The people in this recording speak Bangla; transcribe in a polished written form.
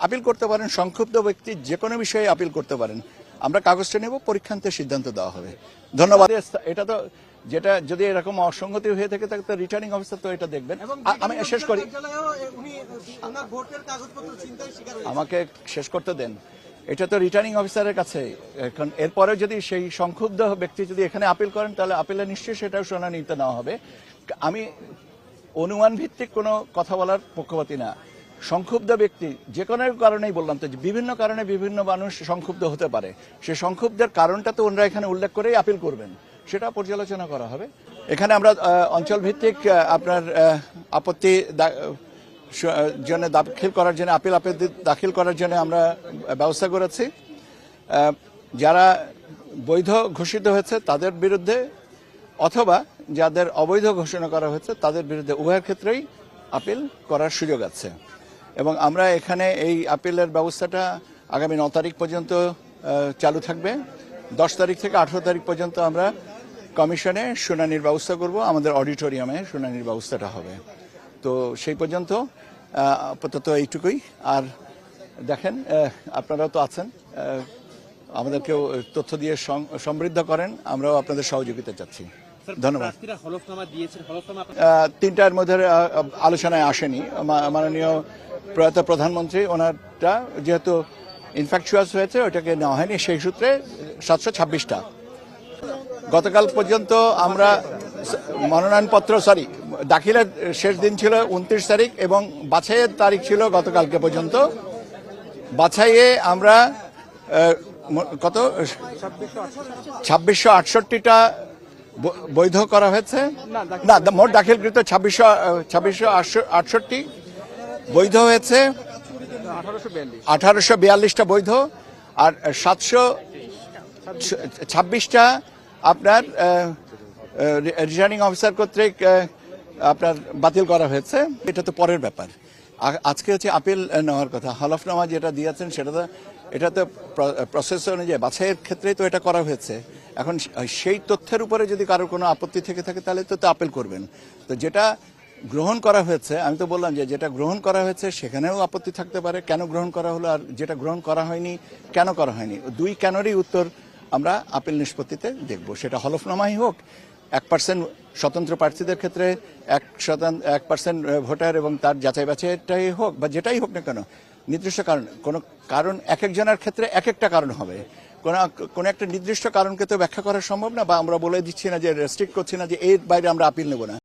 আপিল করতে পারেন, সংক্ষুব্ধ ব্যক্তি যে কোনো বিষয়ে আপিল করতে পারেন। আমরা কাগজটা নেব, পরীক্ষান্তে সিদ্ধান্ত দেওয়া হবে। ধন্যবাদ। এটা তো যেটা যদি এরকম অসঙ্গতি হয়ে থাকে তাহলে তো রিটার্নিং অফিসার তো এটা দেখবেন। আমি শেষ করি, আমাকে শেষ করতে দেন। এটা তো রিটার্নিং অফিসারের কাছে, এখন এরপরে যদি সেই সংক্ষুব্ধ ব্যক্তি যদি এখানে আপিল করেন তাহলে আপিলে নিশ্চয়ই সেটাও শুনানিতে নেওয়া হবে। আমি অনুমান ভিত্তিক কোনো কথা বলার পক্ষপাতী না। সংক্ষুব্ধ ব্যক্তি যে কোনো কারণেই বললাম তো, বিভিন্ন কারণে বিভিন্ন মানুষ সংক্ষুব্ধ হতে পারে, সে সংক্ষুব্ধের কারণটা তো ওনারা এখানে উল্লেখ করেই আপিল করবেন, সেটা পর্যালোচনা করা হবে। এখানে আমরা অঞ্চল ভিত্তিক আপনার আপত্তি জন্য দাখিল করার জন্য আপিল দাখিল করার জন্য আমরা ব্যবস্থা করেছি। যারা বৈধ ঘোষিত হয়েছে তাদের বিরুদ্ধে অথবা যাদের অবৈধ ঘোষণা করা হয়েছে তাদের বিরুদ্ধে উভয়ের ক্ষেত্রেই আপিল করার সুযোগ আছে। এবং আমরা এখানে এই আপিলের ব্যবস্থাটা আগামী 9 তারিখ পর্যন্ত চালু থাকবে। 10 তারিখ থেকে 18 তারিখ পর্যন্ত আমরা কমিশনে শুনানির ব্যবস্থা করব, আমাদের অডিটোরিয়ামে শুনানির ব্যবস্থাটা হবে। তো সেই পর্যন্ত আপাতত এইটুকুই। আর দেখেন, আপনারাও তো আছেন, আমাদেরকেও তথ্য দিয়ে সমৃদ্ধ করেন, আমরাও আপনাদের সহযোগিতা চাচ্ছি। ধন্যবাদ। 3টার মধ্যে আলোচনায় আসেনি। মাননীয় প্রয়াত প্রধানমন্ত্রী ওনারটা যেহেতু ইনফ্যাকচুয়াস হয়েছে ওইটাকে নেওয়া হয়নি, সেই সূত্রে 726টা। গতকাল পর্যন্ত আমরা মনোনয়নপত্র দাখিলের শেষ দিন ছিল 29 তারিখ এবং বাছাইয়ের তারিখ ছিল গতকালকে পর্যন্ত। বাছাইয়ে আমরা কত 2668টা বৈধ করা হয়েছে, না মোট দাখিলকৃত 2668 বৈধ হয়েছে, 1842টা বৈধ, আর 726টা আপনার রিটার্নিং অফিসার কর্তৃক আপনার বাতিল করা হয়েছে। এটা তো পরের ব্যাপার। আজকে হচ্ছে আপিল নেওয়ার কথা। হলফনামা যেটা দিয়েছেন এটা তো প্রসেস অনুযায়ী বাছাইয়ের ক্ষেত্রেই তো এটা করা হয়েছে। এখন সেই তথ্যের উপরে যদি কারোর কোনো আপত্তি থেকে থাকে তাহলে তো আপিল করবেন। তো যেটা গ্রহণ করা হয়েছে, আমি তো বললাম যে যেটা গ্রহণ করা হয়েছে সেখানেও আপত্তি থাকতে পারে, কেন গ্রহণ করা হলো, আর যেটা গ্রহণ করা হয়নি কেন করা হয়নি, দুই কেনরই উত্তর আমরা আপিল নিষ্পত্তিতে দেখব। সেটা হলফনামাই হোক, 1% স্বতন্ত্র প্রার্থীদের ক্ষেত্রে 1% ভোটার এবং তার যাচাই বাছাইটাই হোক, বা যেটাই হোক না কেন, নির্দিষ্ট কোনো কারণ এক একজনের ক্ষেত্রে এক একটা কারণ হবে। কোনো একটা নির্দিষ্ট কারণকে তো ব্যাখ্যা করা সম্ভব না, বা আমরা বলে দিচ্ছি না যে রেস্ট্রিক্ট করছি না যে এর বাইরে আমরা আপিল নেব না।